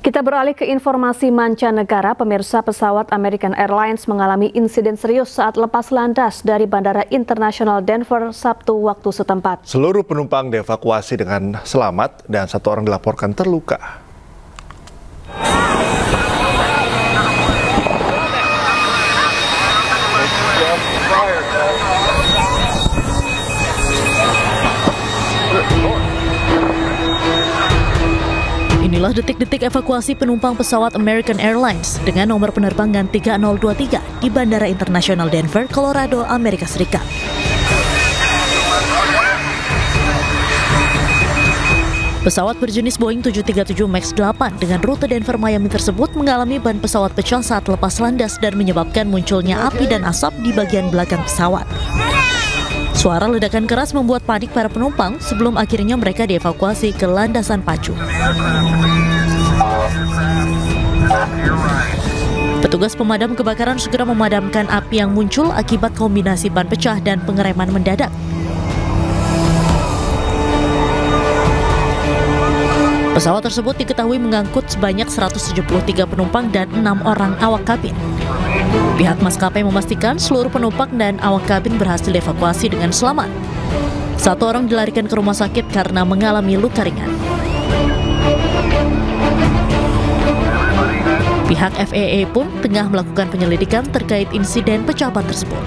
Kita beralih ke informasi mancanegara. Pemirsa, pesawat American Airlines mengalami insiden serius saat lepas landas dari Bandara Internasional Denver Sabtu waktu setempat. Seluruh penumpang dievakuasi dengan selamat dan satu orang dilaporkan terluka. Inilah detik-detik evakuasi penumpang pesawat American Airlines dengan nomor penerbangan 3023 di Bandara Internasional Denver, Colorado, Amerika Serikat. Pesawat berjenis Boeing 737 MAX 8 dengan rute Denver-Miami tersebut mengalami ban pesawat pecah saat lepas landas dan menyebabkan munculnya api dan asap di bagian belakang pesawat. Suara ledakan keras membuat panik para penumpang sebelum akhirnya mereka dievakuasi ke landasan pacu. Petugas pemadam kebakaran segera memadamkan api yang muncul akibat kombinasi ban pecah dan pengereman mendadak. Pesawat tersebut diketahui mengangkut sebanyak 173 penumpang dan 6 orang awak kabin. Pihak maskapai memastikan seluruh penumpang dan awak kabin berhasil dievakuasi dengan selamat. Satu orang dilarikan ke rumah sakit karena mengalami luka ringan. Pihak FAA pun tengah melakukan penyelidikan terkait insiden pecah ban tersebut.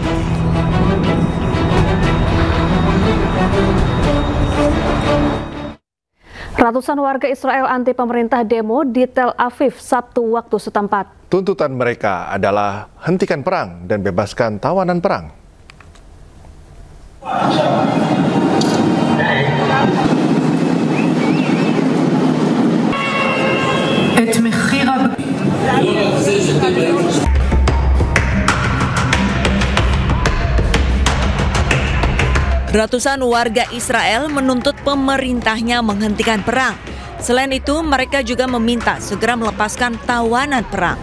Ratusan warga Israel anti pemerintah demo di Tel Aviv Sabtu waktu setempat. Tuntutan mereka adalah hentikan perang dan bebaskan tawanan perang. Ratusan warga Israel menuntut pemerintahnya menghentikan perang. Selain itu, mereka juga meminta segera melepaskan tawanan perang.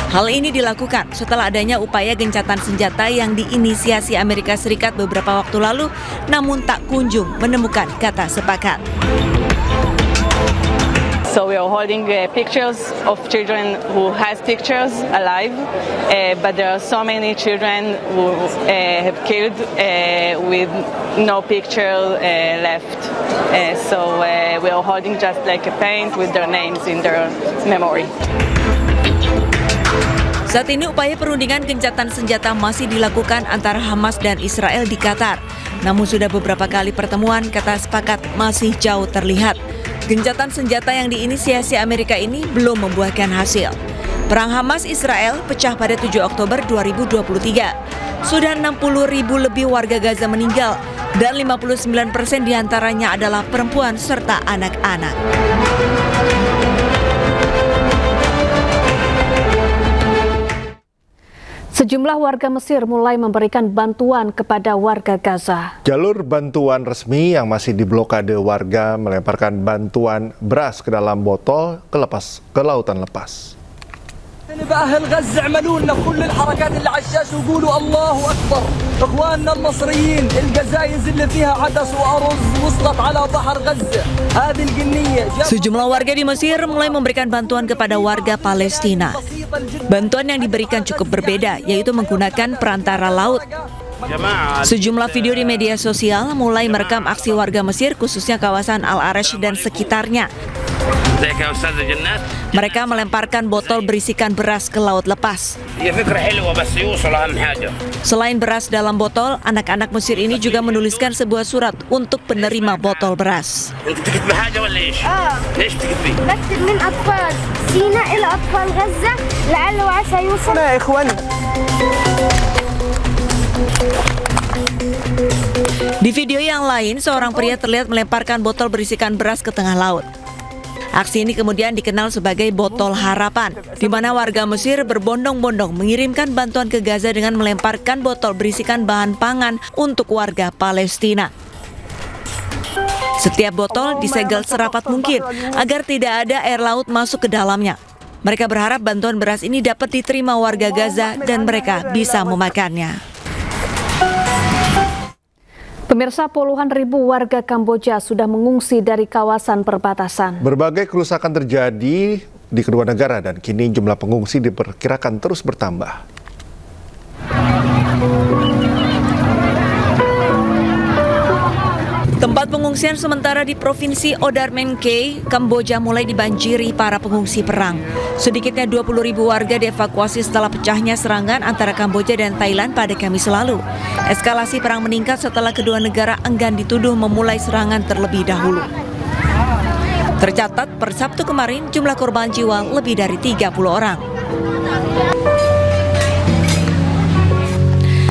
Hal ini dilakukan setelah adanya upaya gencatan senjata yang diinisiasi Amerika Serikat beberapa waktu lalu, namun tak kunjung menemukan kata sepakat. So we are holding pictures of children who has pictures alive, but there are so many children who have killed with no picture left. So we are holding just like a paint with their names in their memory. Saat ini upaya perundingan gencatan senjata masih dilakukan antara Hamas dan Israel di Qatar. Namun sudah beberapa kali pertemuan, kata sepakat masih jauh terlihat. Gencatan senjata yang diinisiasi Amerika ini belum membuahkan hasil. Perang Hamas-Israel pecah pada 7 Oktober 2023. Sudah 60.000 lebih warga Gaza meninggal dan 59% diantaranya adalah perempuan serta anak-anak. Sejumlah warga Mesir mulai memberikan bantuan kepada warga Gaza. Jalur bantuan resmi yang masih diblokade warga melemparkan bantuan beras ke dalam botol ke lautan lepas. أهل غزة عملوا لنا كل الحركات اللي على الشاشة وقولوا الله أكبر إخواننا المصريين الجزائز اللي فيها عدس وأرز وصلت على بحر غزة هذه الجنية. Sejumlah warga di Mesir mulai memberikan bantuan kepada warga Palestina. Bantuan yang diberikan cukup berbeda, yaitu menggunakan perantara laut. Sejumlah video di media sosial mulai merekam aksi warga Mesir, khususnya kawasan Al-Arish dan sekitarnya. Mereka melemparkan botol berisikan beras ke laut lepas. Selain beras dalam botol, anak-anak Mesir ini juga menuliskan sebuah surat untuk penerima botol beras. Di video yang lain, seorang pria terlihat melemparkan botol berisikan beras ke tengah laut. Aksi ini kemudian dikenal sebagai botol harapan, di mana warga Mesir berbondong-bondong mengirimkan bantuan ke Gaza dengan melemparkan botol berisikan bahan pangan untuk warga Palestina. Setiap botol disegel serapat mungkin agar tidak ada air laut masuk ke dalamnya. Mereka berharap bantuan beras ini dapat diterima warga Gaza dan mereka bisa memakannya. Pemirsa, puluhan ribu warga Kamboja sudah mengungsi dari kawasan perbatasan. Berbagai kerusakan terjadi di kedua negara dan kini jumlah pengungsi diperkirakan terus bertambah. Tempat pengungsian sementara di Provinsi Odarmenkei, Kamboja mulai dibanjiri para pengungsi perang. Sedikitnya 20.000 warga dievakuasi setelah pecahnya serangan antara Kamboja dan Thailand pada Kamis lalu. Eskalasi perang meningkat setelah kedua negara enggan dituduh memulai serangan terlebih dahulu. Tercatat per Sabtu kemarin jumlah korban jiwa lebih dari 30 orang.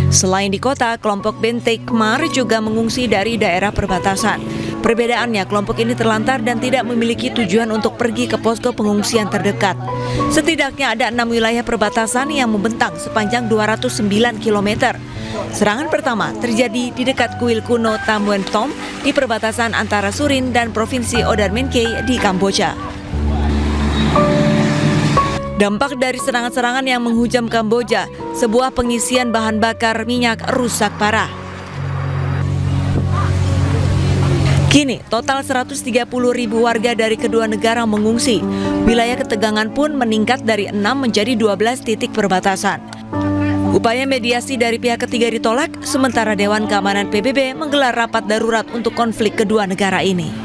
Selain di kota, kelompok Benteng Khmer juga mengungsi dari daerah perbatasan. Perbedaannya, kelompok ini terlantar dan tidak memiliki tujuan untuk pergi ke posko pengungsian terdekat. Setidaknya ada 6 wilayah perbatasan yang membentang sepanjang 209 km. Serangan pertama terjadi di dekat kuil kuno Tam Wen Tom di perbatasan antara Surin dan Provinsi Odarmenkei di Kamboja. Dampak dari serangan-serangan yang menghujam Kamboja, sebuah pengisian bahan bakar minyak rusak parah. Kini, total 130.000 warga dari kedua negara mengungsi. Wilayah ketegangan pun meningkat dari 6 menjadi 12 titik perbatasan. Upaya mediasi dari pihak ketiga ditolak, sementara Dewan Keamanan PBB menggelar rapat darurat untuk konflik kedua negara ini.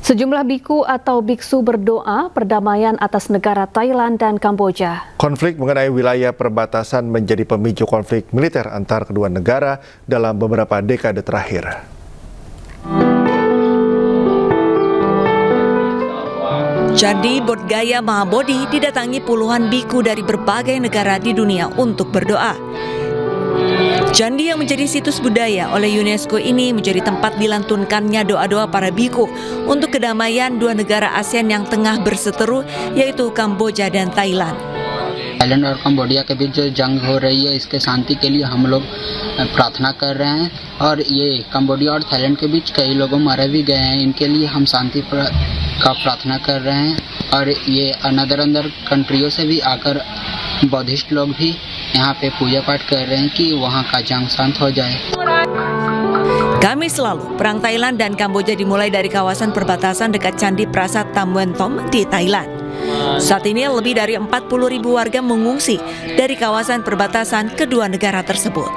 Sejumlah biku atau biksu berdoa perdamaian atas negara Thailand dan Kamboja. Konflik mengenai wilayah perbatasan menjadi pemicu konflik militer antar kedua negara dalam beberapa dekade terakhir. Candi Bodh Gaya Mahabodhi didatangi puluhan biku dari berbagai negara di dunia untuk berdoa. Candi yang menjadi situs budaya oleh UNESCO ini menjadi tempat dilantunkannya doa-doa para biku untuk kedamaian dua negara ASEAN yang tengah berseteru, yaitu Kamboja dan Thailand. Thailand और कंबोडिया के बीच जो जंग हो रही है, इसके शांति के लिए हम लोग प्रार्थना कर रहे हैं और ये कंबोडिया और थाईलैंड के बीच कई लोग मारे भी गए हैं, इनके लिए हम शांति का प्रार्थना कर रहे हैं और ये अंदर कंट्रियों से भी आकर बौद्धिस्ट लोग भी यहाँ पे पूजा पाठ कर रहे हैं कि वहाँ का जंग शांत हो जाए. Kamis lalu, perang Thailand dan Kamboja dimulai dari kawasan perbatasan dekat Candi Prasat Tam Wen Tom di Thailand. Saat ini lebih dari 40.000 warga mengungsi dari kawasan perbatasan kedua negara tersebut.